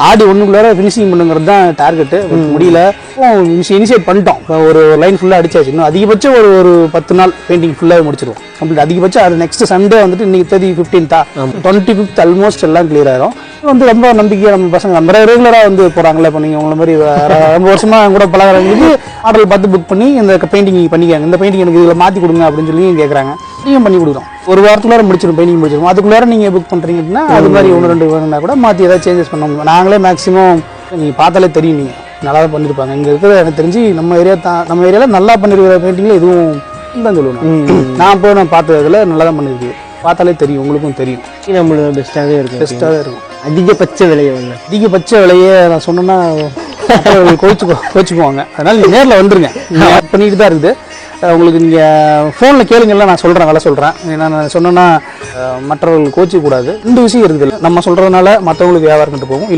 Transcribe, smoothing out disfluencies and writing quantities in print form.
ஆடி ஒண்ணுக்குள்ளார finishing பண்ணுங்கிறது தான் target. முடியல, initiate பண்ணிட்டோம். ஒரு லைன் ஃபுல்லா அடிச்சாச்சு. இன்னும் அதிகபட்சம் ஒரு 10 நாள் பெயிண்டிங் ஃபுல்லாக முடிச்சிருவோம் கம்ப்ளீட். அதிகபட்சம் அது நெக்ஸ்ட் சண்டே வந்துட்டு இன்னைக்கு 15th 25th ஆல்மோஸ்ட் எல்லாம் கிளியர் ஆயிரும். ரொம்ப நம்பிக்கையா நம்ம பசங்க நம்ம ரெகுலரா வந்து போறாங்கல்ல. இப்போ நீங்க உங்களை மாதிரி ரொம்ப வருஷமா கூட பழகிறவங்களுக்கு ஆர்டர் பார்த்து புக் பண்ணி இந்த பெயிண்டிங் பண்ணிக்காங்க, இந்த பெயிண்டிங் எனக்கு இதில் மாற்றி கொடுங்க அப்படின்னு சொல்லி கேட்குறாங்க. நீங்கள் பண்ணி கொடுக்குறோம். ஒரு வாரத்துக்குள்ளார முடிச்சிடும், பெயிண்டிங் முடிச்சிடும். அதுக்குள்ளார நீங்கள் புக் பண்ணுறீங்க அப்படின்னா அது மாதிரி 1-2 வேணும்னா கூட மாற்றி ஏதாவது சேஞ்சஸ் பண்ண முடியும். நாங்களே மேக்ஸிமம் நீங்கள் பார்த்தாலே தெரியும், நீங்கள் நல்லா தான் பண்ணியிருப்பாங்க. இங்கே இருக்கிற எனக்கு தெரிஞ்சு நம்ம ஏரியாவில் நல்லா பண்ணியிருக்கிற பெயிண்டிங்கில் எதுவும் இல்லைன்னு சொல்லுவேன். நான் பார்த்ததில் நல்லா தான் பண்ணியிருக்கு. பார்த்தாலே தெரியும், உங்களுக்கும் தெரியும். நம்மளோட பெஸ்ட்டாகவே இருக்கும். அதிகபட்ச விலையை நான் சொன்னேன்னா கோச்சுக்குவாங்க. அதனால நீங்கள் நேரில் வந்துருங்க. பண்ணிட்டு தான் இருக்குது. உங்களுக்கு நீங்கள் ஃபோனில் கேளுங்கல்ல, நான் சொல்கிறேன், வேலை சொல்கிறேன். நான் சொன்னேன்னா மற்றவர்கள் கோச்சிக்க கூடாது. 2 விஷயம் இருக்குது. நம்ம சொல்கிறதுனால மற்றவங்களுக்கு வியாபாரம் கட்டு போகும்.